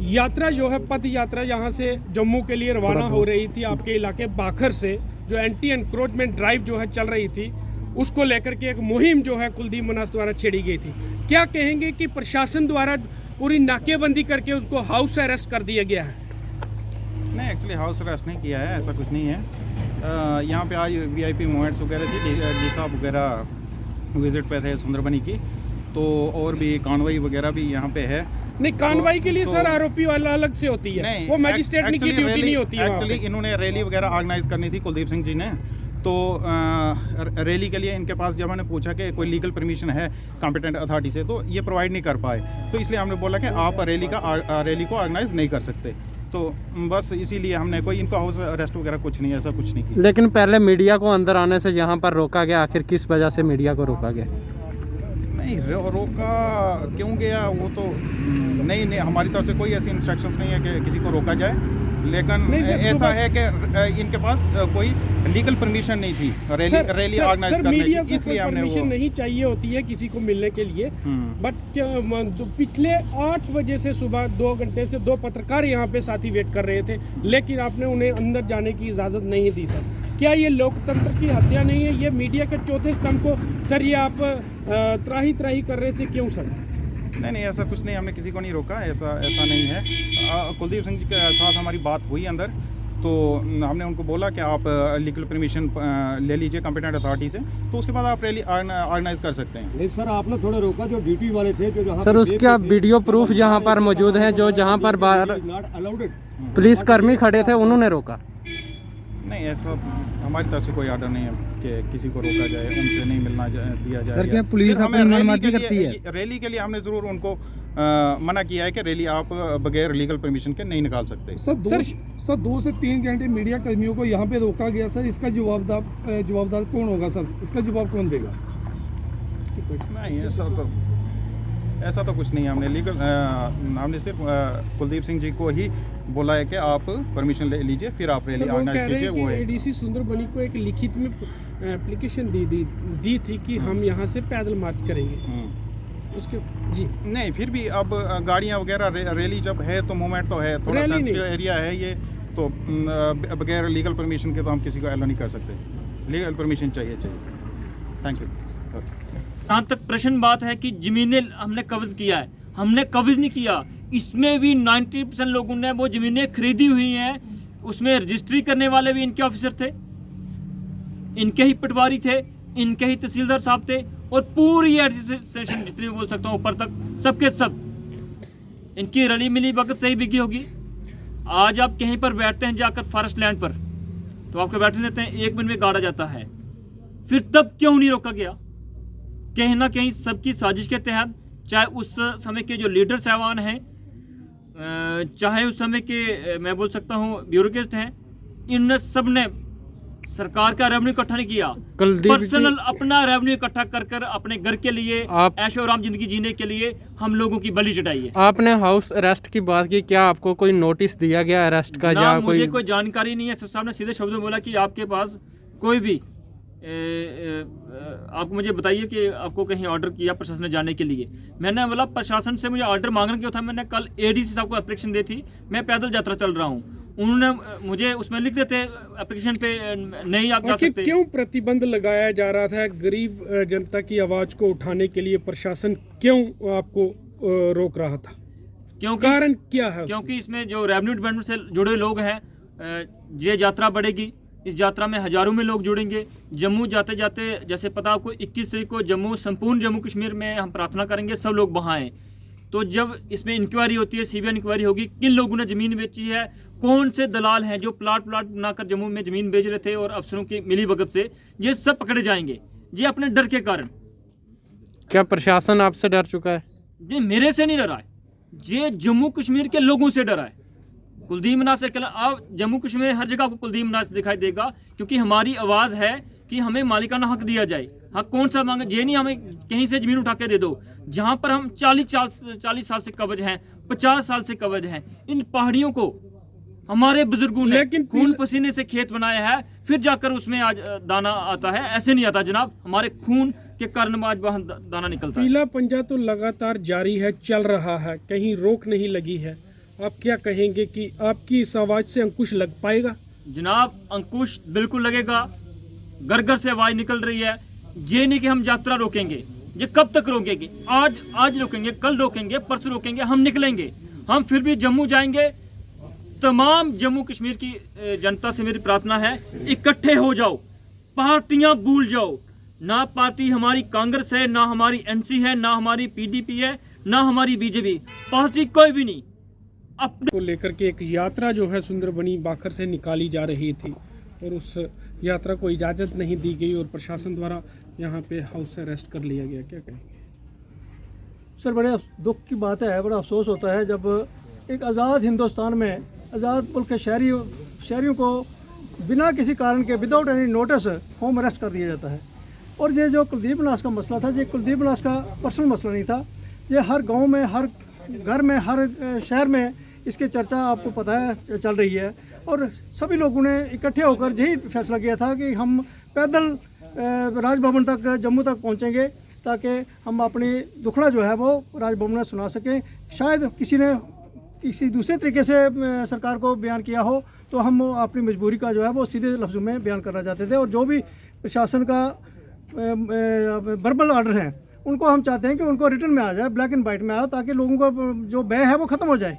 यात्रा जो है पद यात्रा यहाँ से जम्मू के लिए रवाना हो रही थी आपके इलाके बाखर से, जो एंटी एनक्रोचमेंट ड्राइव जो है चल रही थी, उसको लेकर के एक मुहिम जो है कुलदीप मनास द्वारा छेड़ी गई थी। क्या कहेंगे कि प्रशासन द्वारा पूरी नाकेबंदी करके उसको हाउस अरेस्ट कर दिया गया है? नहीं, एक्चुअली हाउस अरेस्ट नहीं किया है, ऐसा कुछ नहीं है। यहाँ पे आज वीआईपी मूवमेंट्स वगैरह थी, डी साहब वगैरह विजिट पे थे सुंदरबनी की, तो और भी कार्रवाई वगैरह भी यहाँ पे है। नहीं, कार्रवाई के लिए सर आरोपी वाला अलग से होती है, वो मैजिस्ट्रेट की ड्यूटी नहीं होती है। एक्चुअली इन्होंने रैली वगैरह ऑर्गेनाइज करनी थी कुलदीप सिंह जी ने, तो रैली के लिए इनके पास जब मैंने पूछा कि कोई लीगल परमिशन है कॉम्पिटेंट अथॉरिटी से, तो ये प्रोवाइड नहीं कर पाए, तो इसलिए हमने बोला कि आप रैली को ऑर्गेनाइज नहीं कर सकते, तो बस इसीलिए हमने कोई इनको हाउस अरेस्ट वगैरह कुछ नहीं, ऐसा कुछ नहीं किया। लेकिन पहले मीडिया को अंदर आने से यहाँ पर रोका गया, आखिर किस वजह से मीडिया को रोका गया? नहीं, रोका क्यों गया वो तो नहीं, हमारी तरफ से कोई ऐसी इंस्ट्रक्शंस नहीं है कि किसी को रोका जाए, लेकिन ऐसा है कि इनके पास कोई लीगल परमिशन नहीं थी रैली ऑर्गेनाइज करने की, इसलिए हमने परमिशन नहीं चाहिए होती है किसी को मिलने के लिए। बट पिछले 8 बजे से सुबह 2 घंटे से 2 पत्रकार यहाँ पे साथी वेट कर रहे थे, लेकिन आपने उन्हें अंदर जाने की इजाज़त नहीं दी सर। क्या ये लोकतंत्र की हत्या नहीं है? ये मीडिया के चौथे स्तंभ को सर ये आप त्राही कर रहे थे, क्यों सर? नहीं, ऐसा कुछ नहीं, हमने किसी को नहीं रोका, ऐसा नहीं है। कुलदीप सिंह जी के साथ हमारी बात हुई अंदर, तो हमने उनको बोला कि आप लीगल परमिशन ले लीजिए कॉम्पिटेंट अथॉरिटी से, तो उसके बाद आप रैली ऑर्गेनाइज कर सकते हैं। नहीं सर, आपने थोड़ा रोका जो ड्यूटी वाले थे, जो सर उसका वीडियो प्रूफ जहाँ पर मौजूद हैं, जो जहाँ पर पुलिसकर्मी खड़े थे उन्होंने रोका। नहीं, ऐसा हमारी तरफ से कोई आर्डर नहीं है कि किसी को रोका जाए, उनसे नहीं मिलना दिया जाए। सर क्या पुलिस अपनी मनमार्जी करती है? रैली के लिए हमने जरूर उनको मना किया है कि रैली आप बगैर लीगल परमिशन के नहीं निकाल सकते। सर 2 से 3 घंटे मीडिया कर्मियों को यहाँ पे रोका गया सर, इसका जवाबदार कौन होगा सर? इसका जवाब कौन देगा? नहीं, ऐसा तो कुछ नहीं है। हमने सिर्फ कुलदीप सिंह जी को ही बोला है कि आप परमिशन ले लीजिए, फिर आप रैली ऑर्गेनाइज कीजिए। वो है एडीसी सुंदरबनी को एक लिखित में एप्लीकेशन दी थी कि हम यहाँ से पैदल मार्च करेंगे उसके जी। नहीं, फिर भी अब गाड़ियाँ वगैरह रैली जब है तो मूवमेंट तो है, थोड़ा सेंसिटिव एरिया है ये, तो बगैर लीगल परमिशन के तो हम किसी को अलाउ नहीं कर सकते, लीगल परमिशन चाहिए। Thank you. जहाँ तक प्रश्न बात है कि ज़मीनें हमने कब्ज़ किया है, हमने कब्ज़ नहीं किया। इसमें भी 90% लोगों ने वो ज़मीनें खरीदी हुई हैं, उसमें रजिस्ट्री करने वाले भी इनके ऑफिसर थे, इनके ही पटवारी थे, इनके ही तहसीलदार साहब थे, और पूरी एडमिनिस्ट्रेशन जितनी बोल सकता हूँ ऊपर तक सबके सब इनकी रली मिली वक्त से ही बिकी होगी। आज आप कहीं पर बैठते हैं जाकर फॉरेस्ट लैंड पर, तो आपको बैठने देते हैं, 1 मिनट में गाड़ा जाता है, फिर तब क्यों नहीं रोका गया? कहीं ना कहीं सबकी साजिश के तहत, चाहे उस समय के जो लीडर साहबान हैं, चाहे उस समय के मैं बोल सकता हूँ ब्यूरोक्रेट हैं, इन सब ने सरकार का रेवेन्यू इकट्ठा नहीं किया, पर्सनल अपना रेवेन्यू इकट्ठा कर अपने घर के लिए ऐशो आराम जिंदगी जीने के लिए हम लोगों की बलि चढ़ाई है। आपने हाउस अरेस्ट की बात की, क्या आपको कोई नोटिस दिया गया अरेस्ट का? ना, मुझे कोई जानकारी नहीं है। साहब ने सीधे शब्दों में बोला कि आपके पास कोई भी आप मुझे बताइए कि आपको कहीं ऑर्डर किया प्रशासन ने जाने के लिए। मैंने बोला प्रशासन से मुझे ऑर्डर मांगने क्यों था, मैंने कल एडीसी साहब को एप्लीकेशन दी थी, मैं पैदल यात्रा चल रहा हूँ, उन्होंने मुझे उसमें लिख देते एप्लीकेशन पे नहीं आप जा सकते। क्यों प्रतिबंध लगाया जा रहा था? गरीब जनता की आवाज को उठाने के लिए प्रशासन क्यों आपको रोक रहा था? कारण क्या है? क्योंकि इसमें जो रेवेन्यू डिपार्टमेंट से जुड़े लोग हैं, ये यात्रा बढ़ेगी, इस यात्रा में हजारों में लोग जुड़ेंगे। जम्मू जाते जाते जैसे पता आपको 21 तारीख को संपूर्ण जम्मू कश्मीर में हम प्रार्थना करेंगे सब लोग वहाँ आएँ। तो जब इसमें इंक्वायरी होती है, सीबीआई इंक्वायरी होगी, किन लोगों ने ज़मीन बेची है, कौन से दलाल हैं जो प्लाट बनाकर जम्मू में ज़मीन बेच रहे थे और अफसरों की मिली भगत से, ये सब पकड़े जाएंगे, ये अपने डर के कारण। क्या प्रशासन आपसे डर चुका है? जी, मेरे से नहीं डरा है, ये जम्मू कश्मीर के लोगों से डरा है। कुलदीप मनास से अब जम्मू कश्मीर हर जगह को कुलदीप मनास दिखाई देगा, क्योंकि हमारी आवाज़ है कि हमें मालिकाना हक दिया जाए। हक कौन सा मांगे? ये नहीं हमें कहीं से ज़मीन उठा के दे दो, जहाँ पर हम 40 साल से कब्ज हैं, 50 साल से कब्ज हैं। इन पहाड़ियों को हमारे बुजुर्गों ने खून पसीने से खेत बनाया है, फिर जाकर उसमें आज दाना आता है। ऐसे नहीं आता जनाब, हमारे खून के कारण आज वहाँ दाना निकलता है। पीला पंजा तो लगातार जारी है, चल रहा है, कहीं रोक नहीं लगी है। आप क्या कहेंगे कि आपकी इस आवाज़ से अंकुश लग पाएगा? जनाब अंकुश बिल्कुल लगेगा, घर घर से आवाज़ निकल रही है। ये नहीं कि हम यात्रा रोकेंगे, ये कब तक रोकेंगे? आज रोकेंगे, कल रोकेंगे, परसों रोकेंगे, हम निकलेंगे। हम फिर भी जम्मू जाएंगे। तमाम जम्मू कश्मीर की जनता से मेरी प्रार्थना है, इकट्ठे हो जाओ, पार्टियां भूल जाओ। ना पार्टी हमारी कांग्रेस है, ना हमारी एनसी है, ना हमारी पीडीपी है, ना हमारी बीजेपी, पार्टी कोई भी नहीं। अपने को लेकर के एक यात्रा जो है सुंदरबनी बाखर से निकाली जा रही थी और उस यात्रा को इजाज़त नहीं दी गई और प्रशासन द्वारा यहाँ पे हाउस अरेस्ट कर लिया गया, क्या कहेंगे? सर बड़े दुख की बात है, बड़ा अफसोस होता है जब एक आज़ाद हिंदुस्तान में आज़ाद मुल्क के शहरियों को बिना किसी कारण के without any notice home arrest कर दिया जाता है। और ये जो कुलदीप बनास का मसला था, ये कुलदीप बनास का पर्सनल मसला नहीं था, ये हर गांव में, हर घर में, हर शहर में इसकी चर्चा आपको पता है चल रही है। और सभी लोगों ने इकट्ठे होकर यही फैसला किया था कि हम पैदल राजभवन तक, जम्मू तक पहुंचेंगे ताकि हम अपनी दुखड़ा जो है वो राजभवन में सुना सकें। शायद किसी ने किसी दूसरे तरीके से सरकार को बयान किया हो, तो हम अपनी मजबूरी का जो है वो सीधे लफ्ज़ों में बयान करना चाहते थे। और जो भी प्रशासन का वर्बल ऑर्डर है उनको हम चाहते हैं कि उनको रिटर्न में आ जाए, ब्लैक एंड वाइट में आए, ताकि लोगों का जो भय है वो ख़त्म हो जाए।